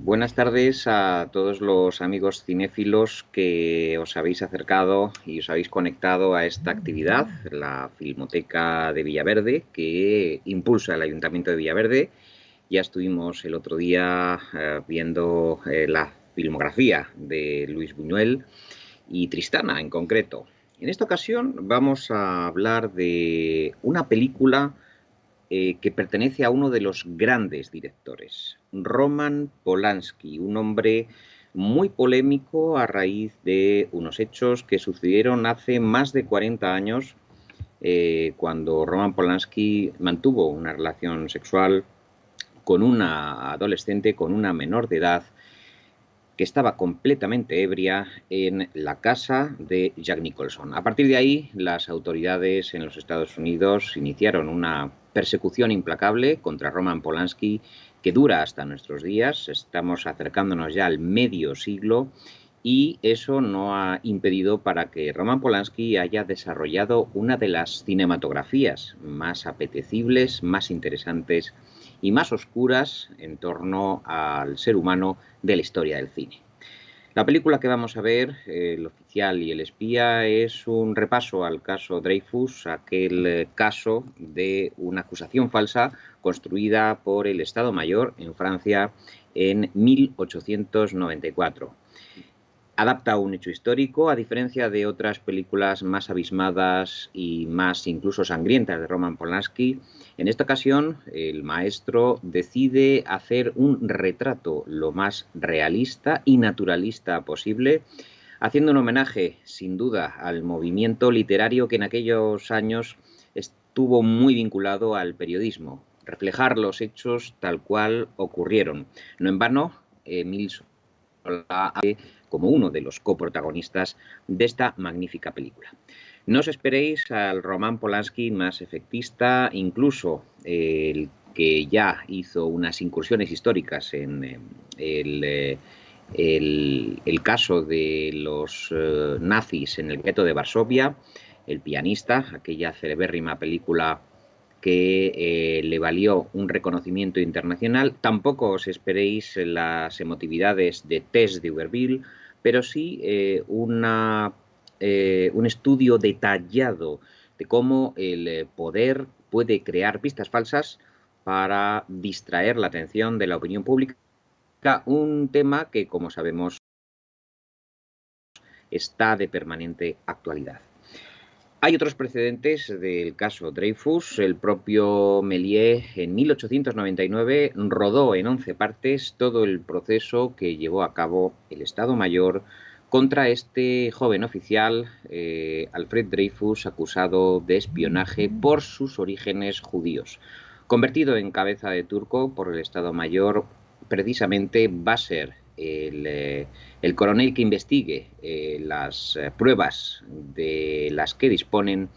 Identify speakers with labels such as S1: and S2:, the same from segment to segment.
S1: Buenas tardes a todos los amigos cinéfilos que os habéis acercado y os habéis conectado a esta actividad, la Filmoteca de Villaverde, que impulsa el Ayuntamiento de Villaverde. Ya estuvimos el otro día viendo la filmografía de Luis Buñuel y Tristana en concreto. En esta ocasión vamos a hablar de una película que pertenece a uno de los grandes directores, Roman Polanski, un hombre muy polémico a raíz de unos hechos que sucedieron hace más de 40 años, cuando Roman Polanski mantuvo una relación sexual con una adolescente, con una menor de edad, que estaba completamente ebria en la casa de Jack Nicholson. A partir de ahí, las autoridades en los Estados Unidos iniciaron una persecución implacable contra Roman Polanski que dura hasta nuestros días. Estamos acercándonos ya al medio siglo y eso no ha impedido para que Roman Polanski haya desarrollado una de las cinematografías más apetecibles, más interesantes y más oscuras en torno al ser humano de la historia del cine. La película que vamos a ver, El oficial y el espía, es un repaso al caso Dreyfus, aquel caso de una acusación falsa construida por el Estado Mayor en Francia en 1894. Adapta un hecho histórico, a diferencia de otras películas más abismadas y más incluso sangrientas de Roman Polanski. En esta ocasión, el maestro decide hacer un retrato lo más realista y naturalista posible, haciendo un homenaje, sin duda, al movimiento literario que en aquellos años estuvo muy vinculado al periodismo, reflejar los hechos tal cual ocurrieron. No en vano, Emile Zola como uno de los coprotagonistas de esta magnífica película. No os esperéis al Roman Polanski más efectista, incluso el que ya hizo unas incursiones históricas en el caso de los nazis en el gueto de Varsovia, El pianista, aquella celebérrima película que le valió un reconocimiento internacional. Tampoco os esperéis las emotividades de Tess de Uberville, pero sí un estudio detallado de cómo el poder puede crear pistas falsas para distraer la atención de la opinión pública, un tema que, como sabemos, está de permanente actualidad. Hay otros precedentes del caso Dreyfus. El propio Méliès en 1899 rodó en 11 partes todo el proceso que llevó a cabo el Estado Mayor contra este joven oficial, Alfred Dreyfus, acusado de espionaje por sus orígenes judíos. Convertido en cabeza de turco por el Estado Mayor, precisamente va a ser el coronel que investigue las pruebas de las que disponen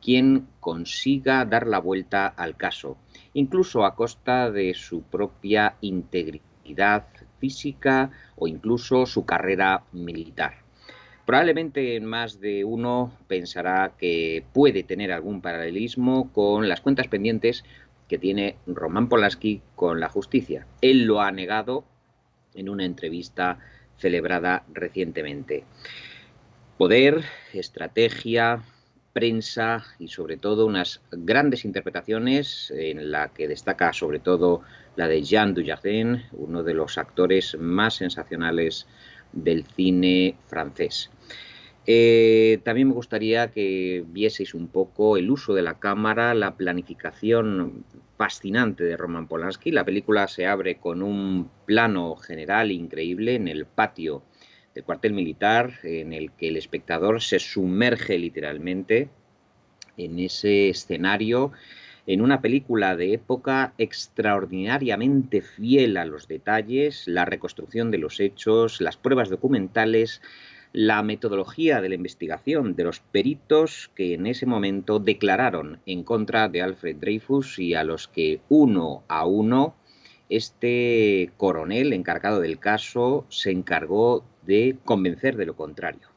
S1: quien consiga dar la vuelta al caso, incluso a costa de su propia integridad física o incluso su carrera militar. Probablemente más de uno pensará que puede tener algún paralelismo con las cuentas pendientes que tiene Roman Polanski con la justicia. Él lo ha negado en una entrevista celebrada recientemente. Poder, estrategia, prensa y sobre todo unas grandes interpretaciones en la que destaca sobre todo la de Jean Dujardin, uno de los actores más sensacionales del cine francés. También me gustaría que vieseis un poco el uso de la cámara, la planificación fascinante de Roman Polanski. La película se abre con un plano general increíble en el patio del cuartel militar, en el que el espectador se sumerge literalmente en ese escenario, en una película de época extraordinariamente fiel a los detalles, la reconstrucción de los hechos, las pruebas documentales, la metodología de la investigación de los peritos que en ese momento declararon en contra de Alfred Dreyfus y a los que uno a uno este coronel encargado del caso se encargó de convencer de lo contrario.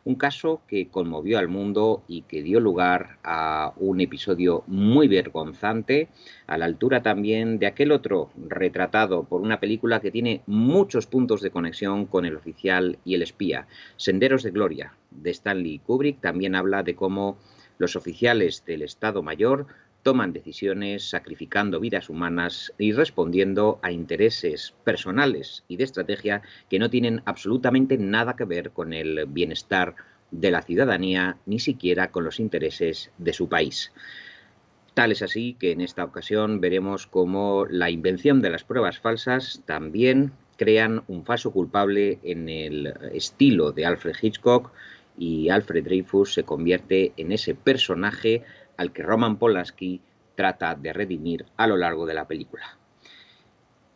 S1: Un caso que conmovió al mundo y que dio lugar a un episodio muy vergonzante, a la altura también de aquel otro retratado por una película que tiene muchos puntos de conexión con El oficial y el espía. Senderos de Gloria, de Stanley Kubrick, también habla de cómo los oficiales del Estado Mayor toman decisiones sacrificando vidas humanas y respondiendo a intereses personales y de estrategia que no tienen absolutamente nada que ver con el bienestar de la ciudadanía, ni siquiera con los intereses de su país. Tal es así que en esta ocasión veremos cómo la invención de las pruebas falsas también crean un falso culpable en el estilo de Alfred Hitchcock, y Alfred Dreyfus se convierte en ese personaje al que Roman Polanski trata de redimir a lo largo de la película.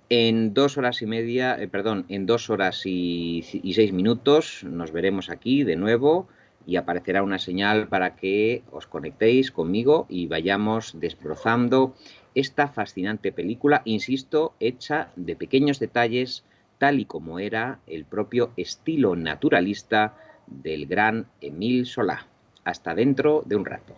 S1: En 2 horas y media, en 2 horas y 6 minutos nos veremos aquí de nuevo y aparecerá una señal para que os conectéis conmigo y vayamos desbrozando esta fascinante película, insisto, hecha de pequeños detalles, tal y como era el propio estilo naturalista del gran Émile Zola. Hasta dentro de un rato.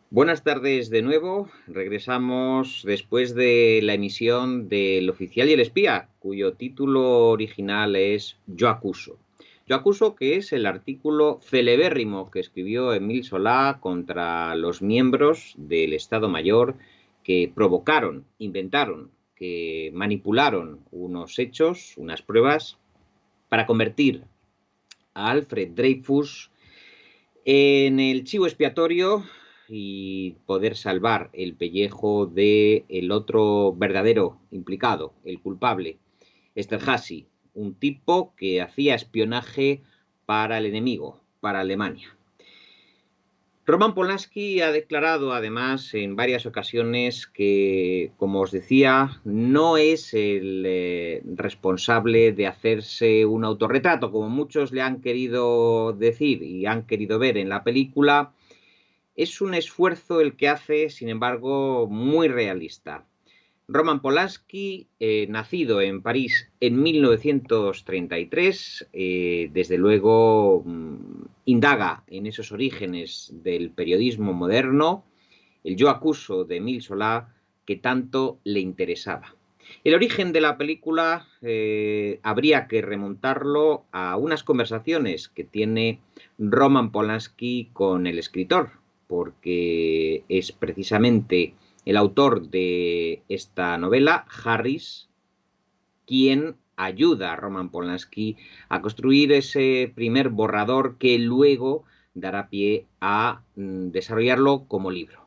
S1: Buenas tardes de nuevo. Regresamos después de la emisión de El oficial y el espía, cuyo título original es Yo acuso. Yo acuso, que es el artículo celebérrimo que escribió Émile Zola contra los miembros del Estado Mayor que provocaron, inventaron, que manipularon unos hechos, unas pruebas, para convertir a Alfred Dreyfus en el chivo expiatorio y poder salvar el pellejo del otro verdadero implicado, el culpable, Esterhazy, un tipo que hacía espionaje para el enemigo, para Alemania. Roman Polanski ha declarado, además, en varias ocasiones que, como os decía, no es el responsable de hacerse un autorretrato, como muchos le han querido decir y han querido ver en la película. Es un esfuerzo el que hace, sin embargo, muy realista. Roman Polanski, nacido en París en 1933, desde luego indaga en esos orígenes del periodismo moderno, el Yo acuso de Émile Zola, que tanto le interesaba. El origen de la película habría que remontarlo a unas conversaciones que tiene Roman Polanski con el escritor, porque es precisamente el autor de esta novela, Harris, quien ayuda a Roman Polanski a construir ese primer borrador que luego dará pie a desarrollarlo como libro.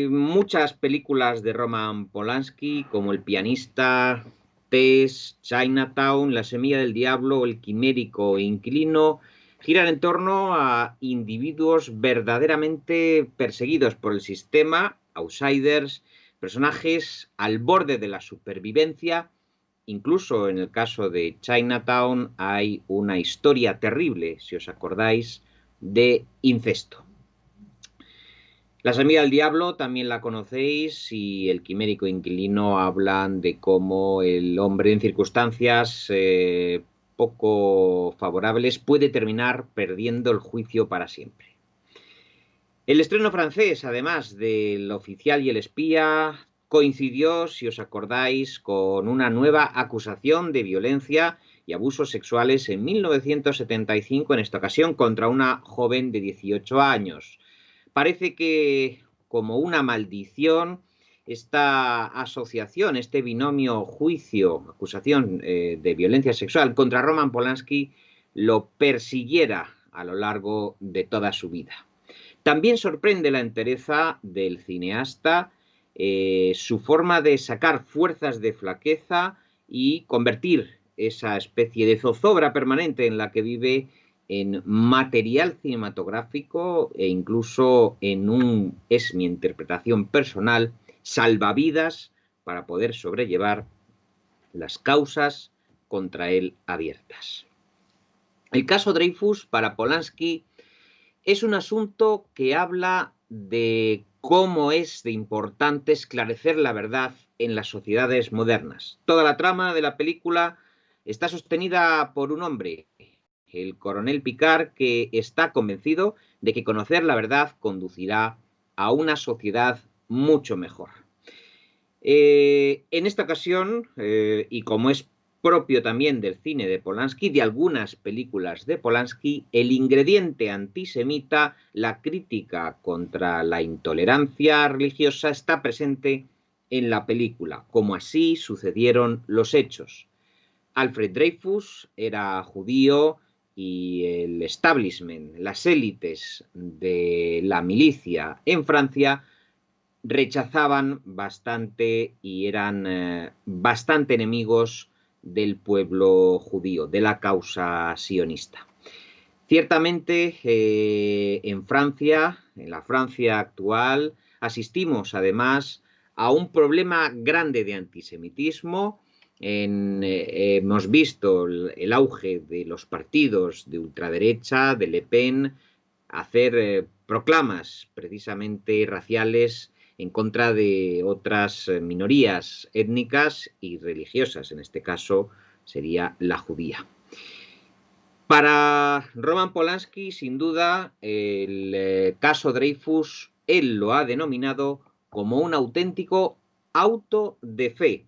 S1: Muchas películas de Roman Polanski, como El pianista, Tess, Chinatown, La semilla del diablo, El quimérico e inquilino, giran en torno a individuos verdaderamente perseguidos por el sistema, outsiders, personajes al borde de la supervivencia. Incluso en el caso de Chinatown hay una historia terrible, si os acordáis, de incesto. La semilla del diablo también la conocéis, y El quimérico inquilino hablan de cómo el hombre en circunstancias poco favorables puede terminar perdiendo el juicio para siempre. El estreno francés, además del oficial y el espía, coincidió, si os acordáis, con una nueva acusación de violencia y abusos sexuales en 1975, en esta ocasión contra una joven de 18 años. Parece que, como una maldición, esta asociación, este binomio juicio-acusación de violencia sexual contra Roman Polanski lo persiguiera a lo largo de toda su vida. También sorprende la entereza del cineasta, su forma de sacar fuerzas de flaqueza y convertir esa especie de zozobra permanente en la que vive en material cinematográfico, e incluso es mi interpretación personal, salvavidas para poder sobrellevar las causas contra él abiertas. El caso Dreyfus, para Polanski, es un asunto que habla de cómo es de importante esclarecer la verdad en las sociedades modernas. Toda la trama de la película está sostenida por un hombre, el coronel Picard, que está convencido de que conocer la verdad conducirá a una sociedad mucho mejor. En esta ocasión, y como es propio también del cine de Polanski, de algunas películas de Polanski, el ingrediente antisemita, la crítica contra la intolerancia religiosa, está presente en la película, como así sucedieron los hechos. Alfred Dreyfus era judío y el establishment, las élites de la milicia en Francia, rechazaban bastante y eran bastante enemigos del pueblo judío, de la causa sionista. Ciertamente, en Francia, en la Francia actual, asistimos además a un problema grande de antisemitismo. Hemos visto el auge de los partidos de ultraderecha, de Le Pen, hacer proclamas precisamente raciales en contra de otras minorías étnicas y religiosas. En este caso sería la judía. Para Roman Polanski, sin duda, el caso Dreyfus, él lo ha denominado como un auténtico auto de fe.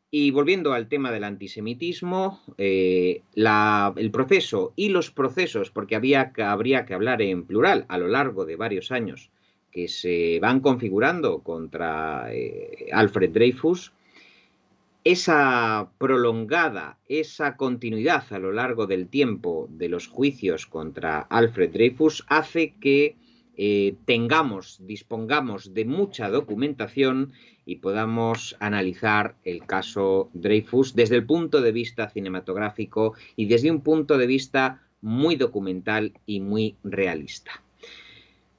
S1: Y volviendo al tema del antisemitismo, el proceso y los procesos, porque habría que hablar en plural a lo largo de varios años, que se van configurando contra Alfred Dreyfus, esa prolongada, esa continuidad a lo largo del tiempo de los juicios contra Alfred Dreyfus hace que dispongamos de mucha documentación y podamos analizar el caso Dreyfus desde el punto de vista cinematográfico y desde un punto de vista muy documental y muy realista.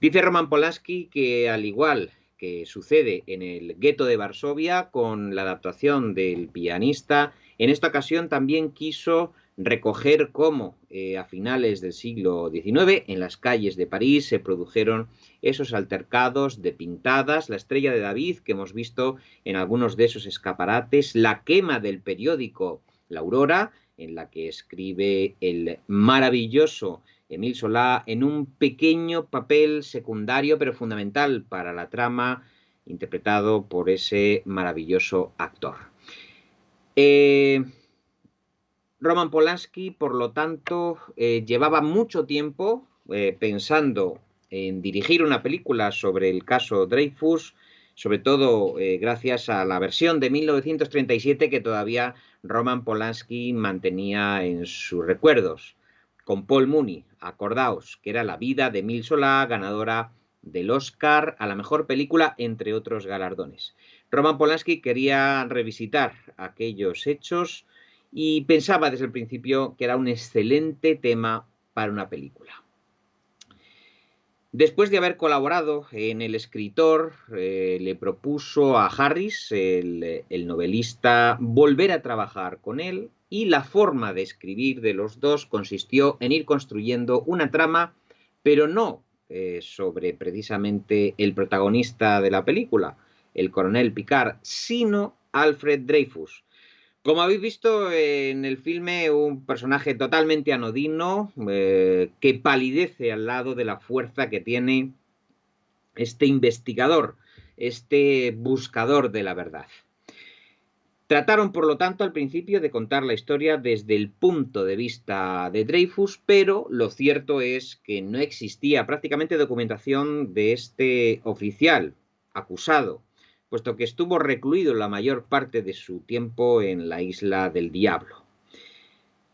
S1: Dice Roman Polanski que, al igual que sucede en el gueto de Varsovia con la adaptación del pianista, en esta ocasión también quiso recoger cómo a finales del siglo XIX en las calles de París se produjeron esos altercados de pintadas, la Estrella de David que hemos visto en algunos de esos escaparates, la quema del periódico La Aurora, en la que escribe el maravilloso Émile Zola en un pequeño papel secundario pero fundamental para la trama, interpretado por ese maravilloso actor. Roman Polanski, por lo tanto, llevaba mucho tiempo pensando en dirigir una película sobre el caso Dreyfus, sobre todo gracias a la versión de 1937 que todavía Roman Polanski mantenía en sus recuerdos, con Paul Mooney, acordaos, que era La vida de Émile Zola, ganadora del Oscar a la mejor película, entre otros galardones. Roman Polanski quería revisitar aquellos hechos y pensaba desde el principio que era un excelente tema para una película. Después de haber colaborado en El escritor, le propuso a Harris, el novelista, volver a trabajar con él, y la forma de escribir de los dos consistió en ir construyendo una trama, pero no sobre precisamente el protagonista de la película, el coronel Picard, sino Alfred Dreyfus. Como habéis visto en el filme, un personaje totalmente anodino que palidece al lado de la fuerza que tiene este investigador, este buscador de la verdad. Trataron, por lo tanto, al principio de contar la historia desde el punto de vista de Dreyfus, pero lo cierto es que no existía prácticamente documentación de este oficial acusado, puesto que estuvo recluido la mayor parte de su tiempo en la Isla del Diablo.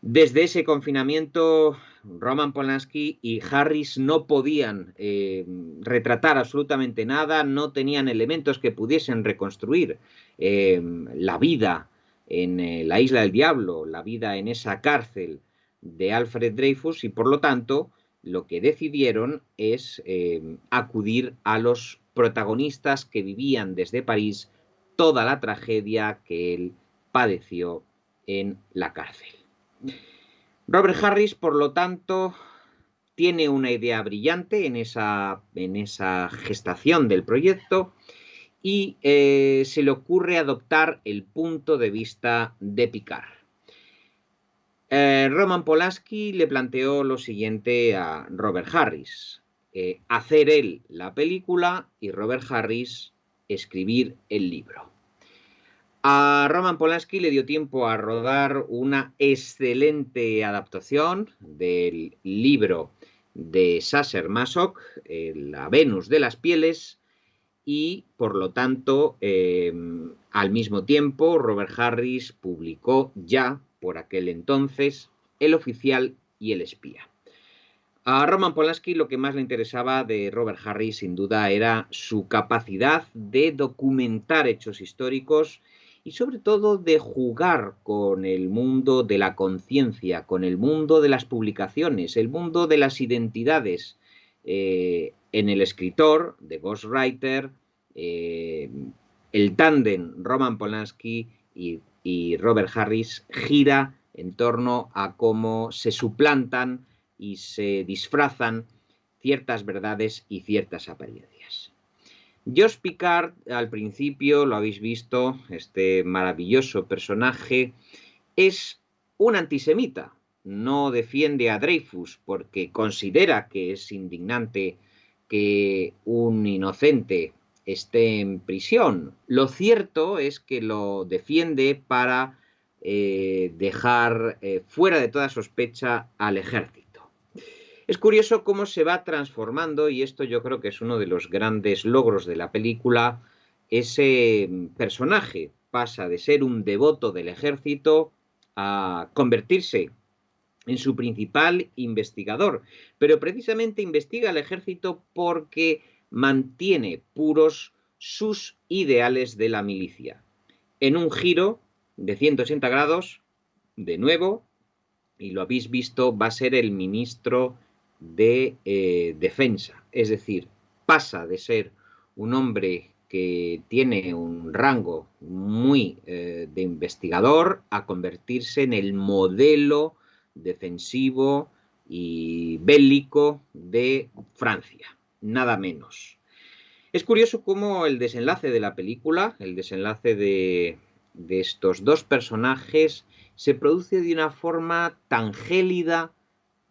S1: Desde ese confinamiento, Roman Polanski y Harris no podían retratar absolutamente nada, no tenían elementos que pudiesen reconstruir la vida en la Isla del Diablo, la vida en esa cárcel de Alfred Dreyfus, y por lo tanto lo que decidieron es acudir a los protagonistas que vivían desde París toda la tragedia que él padeció en la cárcel. Robert Harris, por lo tanto, tiene una idea brillante en esa gestación del proyecto y se le ocurre adoptar el punto de vista de Picard. Roman Polanski le planteó lo siguiente a Robert Harris: hacer él la película y Robert Harris escribir el libro. A Roman Polanski le dio tiempo a rodar una excelente adaptación del libro de Sasser Massoch, La Venus de las Pieles, y por lo tanto, al mismo tiempo, Robert Harris publicó ya por aquel entonces El Oficial y El Espía. A Roman Polanski lo que más le interesaba de Robert Harris, sin duda, era su capacidad de documentar hechos históricos y sobre todo de jugar con el mundo de la conciencia, con el mundo de las publicaciones, el mundo de las identidades. En el escritor, de Ghostwriter, el tándem Roman Polanski y Robert Harris gira en torno a cómo se suplantan y se disfrazan ciertas verdades y ciertas apariencias. Josh Picard, al principio, lo habéis visto, este maravilloso personaje, es un antisemita. No defiende a Dreyfus porque considera que es indignante que un inocente esté en prisión. Lo cierto es que lo defiende para dejar fuera de toda sospecha al ejército. Es curioso cómo se va transformando, y esto yo creo que es uno de los grandes logros de la película. Ese personaje pasa de ser un devoto del ejército a convertirse en su principal investigador, pero precisamente investiga al ejército porque mantiene puros sus ideales de la milicia. En un giro de 180 grados, de nuevo, y lo habéis visto, va a ser el ministro de Defensa. Es decir, pasa de ser un hombre que tiene un rango muy de investigador a convertirse en el modelo defensivo y bélico de Francia, nada menos. Es curioso cómo el desenlace de la película, el desenlace de estos dos personajes, se produce de una forma tan gélida,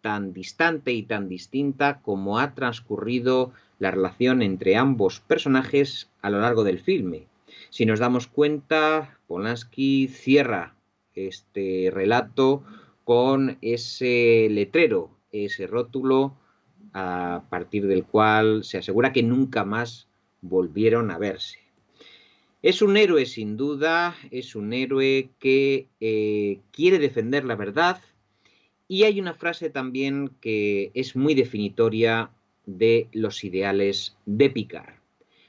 S1: tan distante y tan distinta como ha transcurrido la relación entre ambos personajes a lo largo del filme. Si nos damos cuenta, Polanski cierra este relato con ese letrero, ese rótulo, a partir del cual se asegura que nunca más volvieron a verse. Es un héroe, sin duda, es un héroe que quiere defender la verdad, y hay una frase también que es muy definitoria de los ideales de Picard.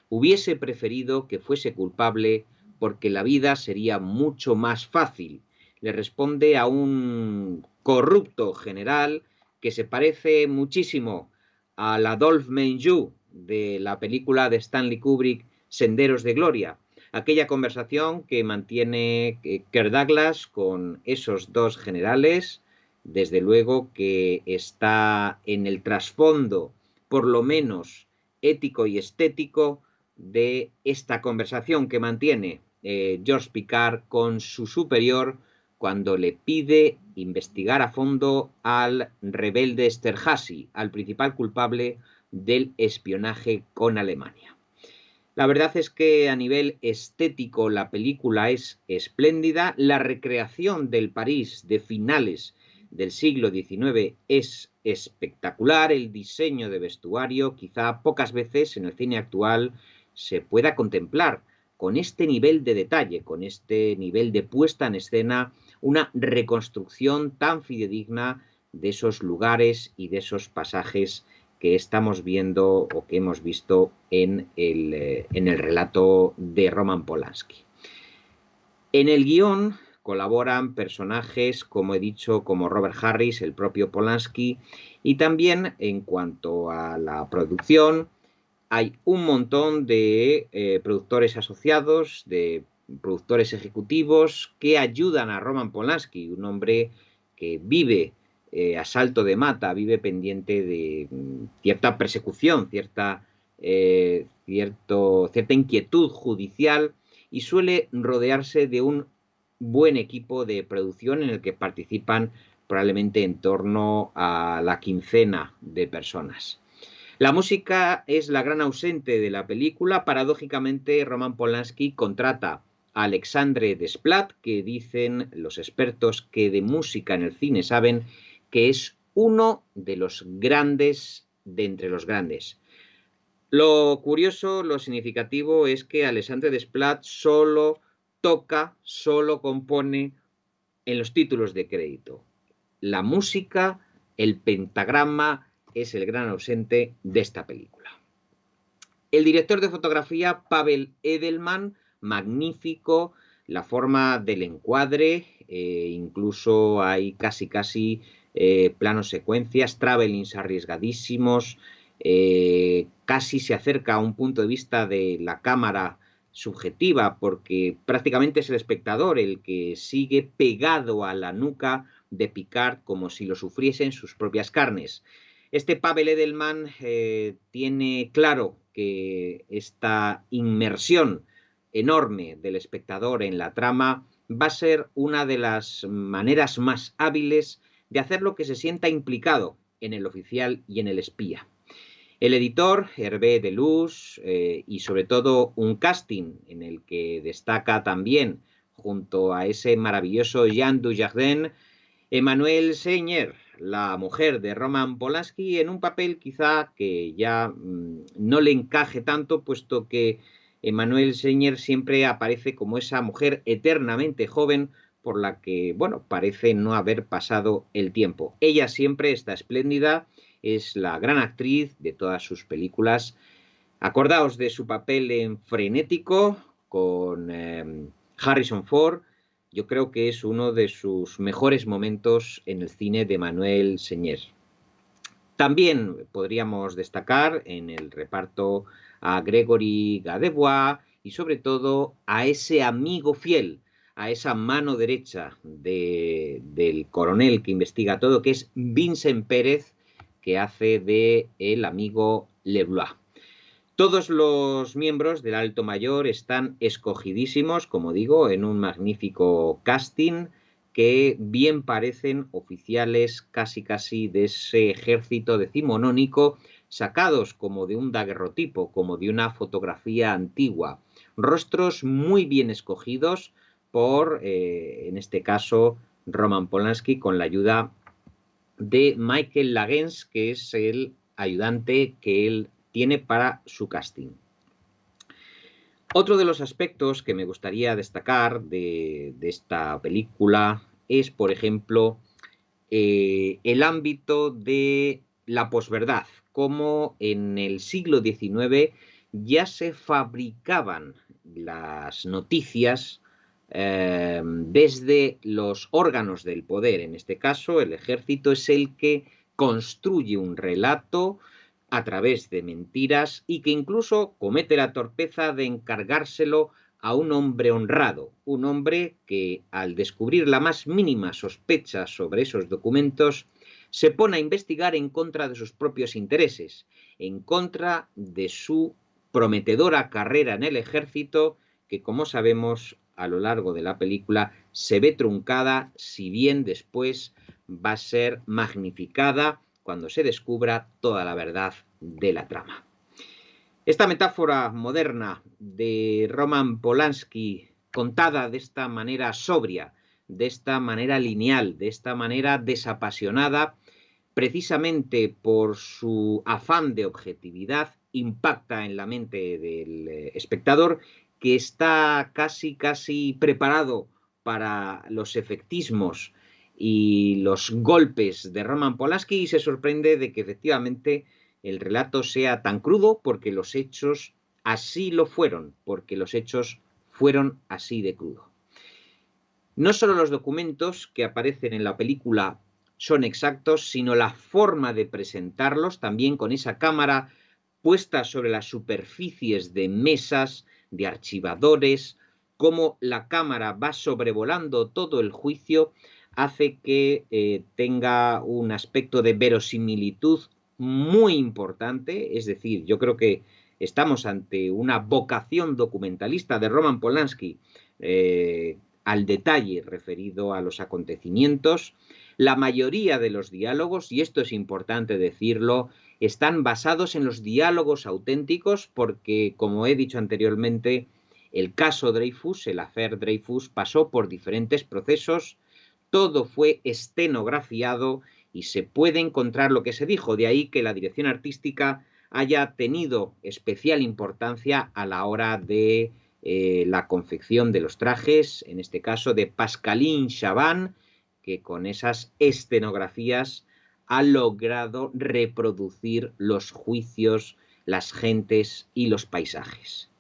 S1: Hubiese preferido que fuese culpable porque la vida sería mucho más fácil. Le responde a un corrupto general que se parece muchísimo al Adolphe Menjou de la película de Stanley Kubrick, Senderos de Gloria. Aquella conversación que mantiene Kirk Douglas con esos dos generales, desde luego que está en el trasfondo, por lo menos ético y estético, de esta conversación que mantiene George Picard con su superior cuando le pide investigar a fondo al rebelde Esterhazy, al principal culpable del espionaje con Alemania. La verdad es que a nivel estético la película es espléndida. La recreación del París de finales del siglo XIX es espectacular. El diseño de vestuario, quizá pocas veces en el cine actual se pueda contemplar con este nivel de detalle, con este nivel de puesta en escena, una reconstrucción tan fidedigna de esos lugares y de esos pasajes que estamos viendo o que hemos visto en el relato de Roman Polanski. En el guión colaboran personajes, como he dicho, como Robert Harris, el propio Polanski, y también en cuanto a la producción hay un montón de productores asociados, de productores ejecutivos que ayudan a Roman Polanski, un hombre que vive asalto de mata, vive pendiente de cierta persecución, cierta inquietud judicial, y suele rodearse de un buen equipo de producción en el que participan probablemente en torno a la quincena de personas. La música es la gran ausente de la película. Paradójicamente, Roman Polanski contrata a Alexandre Desplat, que dicen los expertos que de música en el cine saben que es uno de los grandes de entre los grandes. Lo curioso, lo significativo es que Alexandre Desplat solo toca, solo compone en los títulos de crédito. La música, el pentagrama, es el gran ausente de esta película. El director de fotografía, Pavel Edelman, magnífico, la forma del encuadre, incluso hay casi planos secuencias, travelings arriesgadísimos, casi se acerca a un punto de vista de la cámara subjetiva, porque prácticamente es el espectador el que sigue pegado a la nuca de Picard como si lo sufriese en sus propias carnes. Este Pavel Edelman tiene claro que esta inmersión enorme del espectador en la trama va a ser una de las maneras más hábiles de hacerlo que se sienta implicado en el oficial y en el espía. El editor, Hervé Deleuze, y sobre todo un casting en el que destaca también, junto a ese maravilloso Jean Dujardin, Emmanuelle Seigner, la mujer de Roman Polanski, en un papel quizá que ya no le encaje tanto, puesto que Emmanuelle Seigner siempre aparece como esa mujer eternamente joven por la que, bueno, parece no haber pasado el tiempo. Ella siempre está espléndida, es la gran actriz de todas sus películas. Acordaos de su papel en Frenético con Harrison Ford. Yo creo que es uno de sus mejores momentos en el cine de Emmanuelle Seigner. También podríamos destacar en el reparto a Gregory Gadebois y sobre todo a ese amigo fiel, a esa mano derecha del coronel que investiga todo, que es Vincent Pérez, que hace de el amigo Leblanc. Todos los miembros del Alto Mayor están escogidísimos, como digo, en un magnífico casting que bien parecen oficiales casi de ese ejército decimonónico, sacados como de un daguerrotipo, como de una fotografía antigua. Rostros muy bien escogidos por, en este caso, Roman Polanski, con la ayuda de Michael Lagens, que es el ayudante que él tiene para su casting. Otro de los aspectos que me gustaría destacar de esta película es, por ejemplo, el ámbito de la posverdad, cómo en el siglo XIX ya se fabricaban las noticias desde los órganos del poder. En este caso, el ejército es el que construye un relato a través de mentiras y que incluso comete la torpeza de encargárselo a un hombre honrado, un hombre que al descubrir la más mínima sospecha sobre esos documentos se pone a investigar en contra de sus propios intereses, en contra de su prometedora carrera en el ejército, que como sabemos a lo largo de la película se ve truncada, si bien después va a ser magnificada cuando se descubra toda la verdad de la trama. Esta metáfora moderna de Roman Polanski, contada de esta manera sobria, de esta manera lineal, de esta manera desapasionada, precisamente por su afán de objetividad, impacta en la mente del espectador, que está casi preparado para los efectismos y los golpes de Roman Polanski y se sorprende de que efectivamente el relato sea tan crudo porque los hechos así lo fueron, porque los hechos fueron así de crudo. No solo los documentos que aparecen en la película son exactos, sino la forma de presentarlos, también con esa cámara puesta sobre las superficies de mesas, de archivadores, cómo la cámara va sobrevolando todo el juicio, hace que tenga un aspecto de verosimilitud muy importante. Es decir, yo creo que estamos ante una vocación documentalista de Roman Polanski al detalle referido a los acontecimientos. La mayoría de los diálogos, y esto es importante decirlo, están basados en los diálogos auténticos porque, como he dicho anteriormente, el caso Dreyfus, el affair Dreyfus, pasó por diferentes procesos, todo fue estenografiado y se puede encontrar lo que se dijo. De ahí que la dirección artística haya tenido especial importancia a la hora de la confección de los trajes, en este caso de Pascaline Chaban, que con esas escenografías ha logrado reproducir los juicios, las gentes y los paisajes.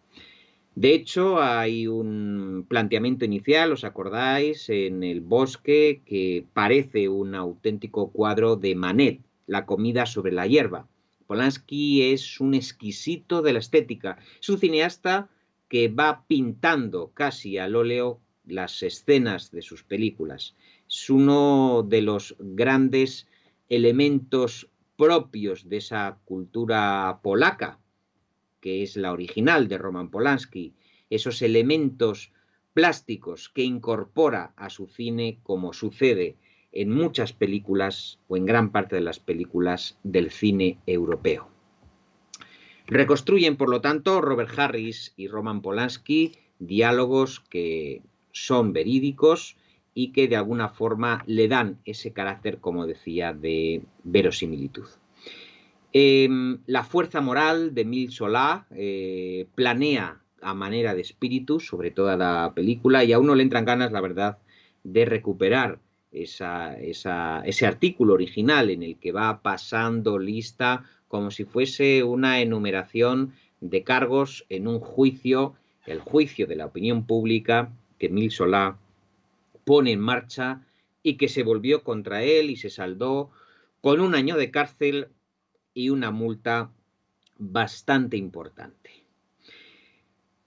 S1: De hecho, hay un planteamiento inicial, ¿os acordáis?, en el bosque que parece un auténtico cuadro de Manet, La comida sobre la hierba. Polanski es un exquisito de la estética. Es un cineasta que va pintando casi al óleo las escenas de sus películas. Es uno de los grandes elementos propios de esa cultura polaca, que es la original de Roman Polanski, esos elementos plásticos que incorpora a su cine, como sucede en muchas películas o en gran parte de las películas del cine europeo. Reconstruyen, por lo tanto, Robert Harris y Roman Polanski diálogos que son verídicos y que de alguna forma le dan ese carácter, como decía, de verosimilitud. La fuerza moral de Émile Zola planea a manera de espíritu sobre toda la película y a uno le entran ganas, la verdad, de recuperar ese artículo original en el que va pasando lista como si fuese una enumeración de cargos en un juicio, el juicio de la opinión pública que Émile Zola pone en marcha y que se volvió contra él y se saldó con 1 año de cárcel y una multa bastante importante.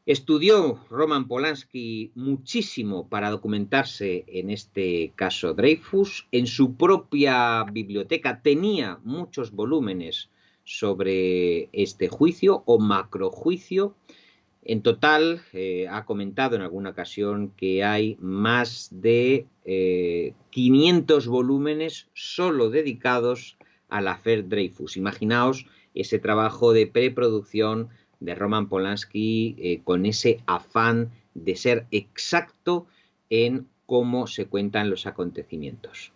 S1: Estudió Roman Polanski muchísimo para documentarse en este caso Dreyfus. En su propia biblioteca tenía muchos volúmenes sobre este juicio o macrojuicio. En total, ha comentado en alguna ocasión que hay más de 500 volúmenes solo dedicados al affair Dreyfus. Imaginaos ese trabajo de preproducción de Roman Polanski con ese afán de ser exacto en cómo se cuentan los acontecimientos.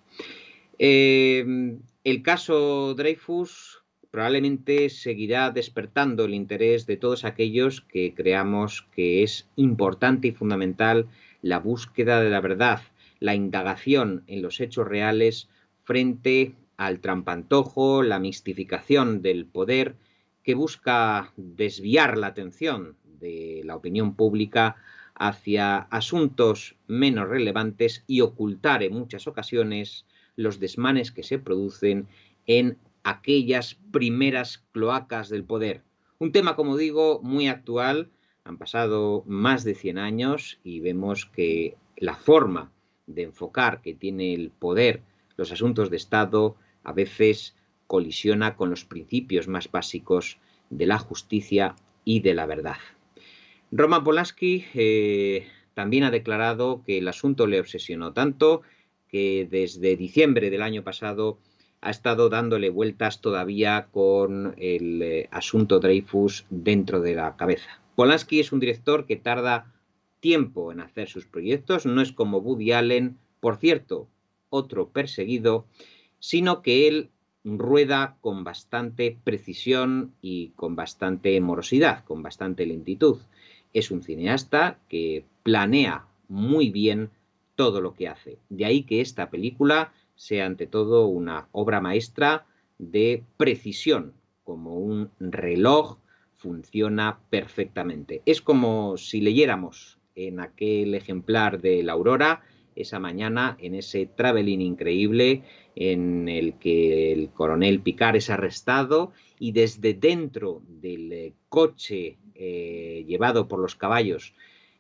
S1: El caso Dreyfus probablemente seguirá despertando el interés de todos aquellos que creamos que es importante y fundamental la búsqueda de la verdad, la indagación en los hechos reales frente al trampantojo, la mistificación del poder que busca desviar la atención de la opinión pública hacia asuntos menos relevantes y ocultar en muchas ocasiones los desmanes que se producen en aquellas primeras cloacas del poder. Un tema, como digo, muy actual. Han pasado más de 100 años y vemos que la forma de enfocar que tiene el poder los asuntos de Estado a veces colisiona con los principios más básicos de la justicia y de la verdad. Roman Polanski también ha declarado que el asunto le obsesionó tanto que desde diciembre del año pasado ha estado dándole vueltas todavía con el asunto Dreyfus dentro de la cabeza. Polanski es un director que tarda tiempo en hacer sus proyectos, no es como Woody Allen, por cierto, otro perseguido, sino que él rueda con bastante precisión y con bastante morosidad, con bastante lentitud. Es un cineasta que planea muy bien todo lo que hace. De ahí que esta película sea ante todo una obra maestra de precisión, como un reloj funciona perfectamente. Es como si leyéramos en aquel ejemplar de La Aurora esa mañana, en ese travelling increíble en el que el coronel Picard es arrestado y desde dentro del coche llevado por los caballos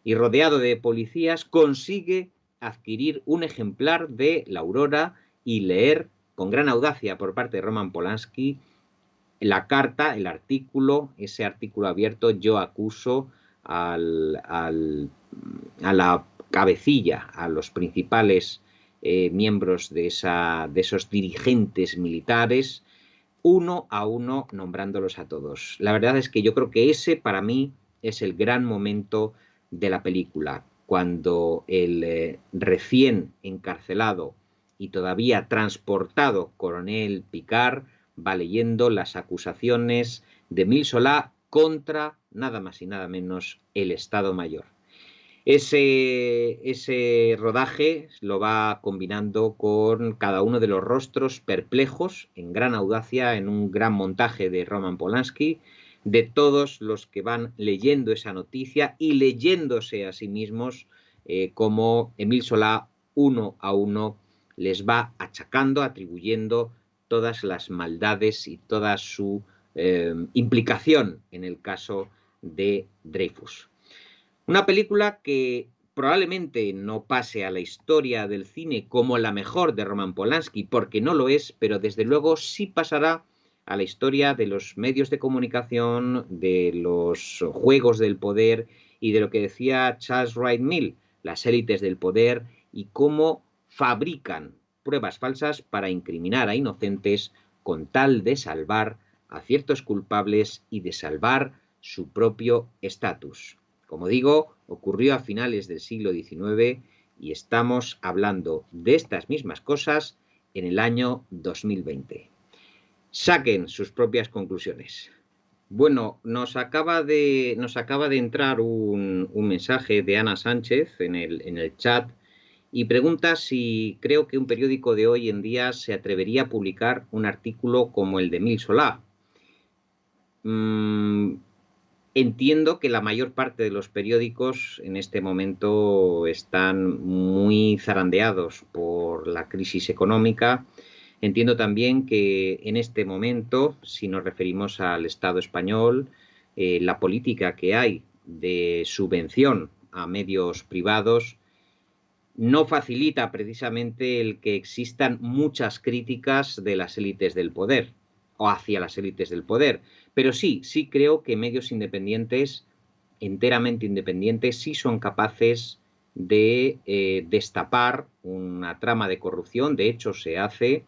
S1: y rodeado de policías consigue adquirir un ejemplar de La Aurora y leer con gran audacia por parte de Roman Polanski la carta, el artículo, ese artículo abierto, yo acuso a la cabecilla, a los principales miembros de esos dirigentes militares, uno a uno nombrándolos a todos. La verdad es que yo creo que ese para mí es el gran momento de la película, cuando el recién encarcelado y todavía transportado coronel Picard va leyendo las acusaciones de Émile Zola contra nada más y nada menos el Estado Mayor. Ese rodaje lo va combinando con cada uno de los rostros perplejos, en gran audacia, en un gran montaje de Roman Polanski, de todos los que van leyendo esa noticia y leyéndose a sí mismos como Émile Zola uno a uno les va achacando, atribuyendo todas las maldades y toda su implicación en el caso de Dreyfus. Una película que probablemente no pase a la historia del cine como la mejor de Roman Polanski, porque no lo es, pero desde luego sí pasará a la historia de los medios de comunicación, de los juegos del poder y de lo que decía Charles Wright Mill, las élites del poder y cómo fabrican pruebas falsas para incriminar a inocentes con tal de salvar a ciertos culpables y de salvar su propio estatus. Como digo, ocurrió a finales del siglo XIX y estamos hablando de estas mismas cosas en el año 2020. Saquen sus propias conclusiones. Bueno, nos acaba de entrar un mensaje de Ana Sánchez en el chat y pregunta si creo que un periódico de hoy en día se atrevería a publicar un artículo como el de Émile Zola. Entiendo que la mayor parte de los periódicos en este momento están muy zarandeados por la crisis económica. Entiendo también que en este momento, si nos referimos al Estado español, la política que hay de subvención a medios privados no facilita precisamente el que existan muchas críticas de las élites del poder o hacia las élites del poder. Pero sí creo que medios independientes, enteramente independientes, sí son capaces de destapar una trama de corrupción. De hecho, se hace,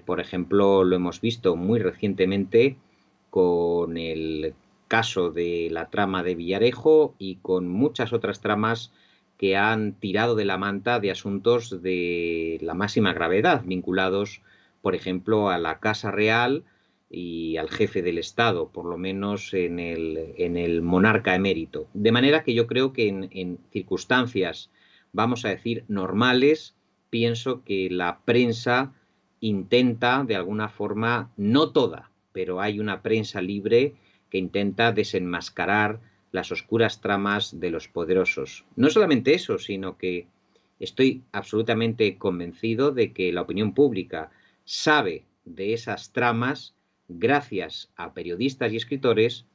S1: por ejemplo, lo hemos visto muy recientemente con el caso de la trama de Villarejo y con muchas otras tramas que han tirado de la manta de asuntos de la máxima gravedad, vinculados, por ejemplo, a la Casa Real y al jefe del Estado, por lo menos en el monarca emérito. De manera que yo creo que en circunstancias, vamos a decir, normales, pienso que la prensa intenta, de alguna forma, no toda, pero hay una prensa libre que intenta desenmascarar las oscuras tramas de los poderosos. No solamente eso, sino que estoy absolutamente convencido de que la opinión pública sabe de esas tramas gracias a periodistas y escritores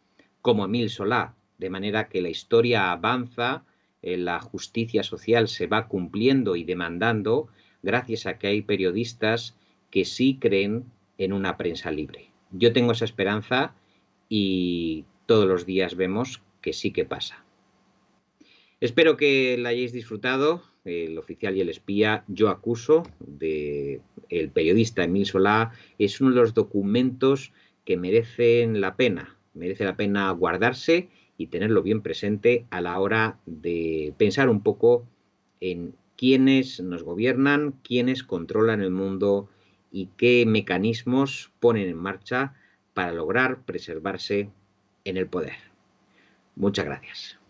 S1: como Émile Zola, de manera que la historia avanza, la justicia social se va cumpliendo y demandando gracias a que hay periodistas que sí creen en una prensa libre. Yo tengo esa esperanza y todos los días vemos que sí que pasa. Espero que la hayáis disfrutado. El oficial y el espía, yo acuso, de el periodista Émile Zola, es uno de los documentos que merecen la pena. Merece la pena guardarse y tenerlo bien presente a la hora de pensar un poco en quiénes nos gobiernan, quiénes controlan el mundo y qué mecanismos ponen en marcha para lograr preservarse en el poder. Muchas gracias.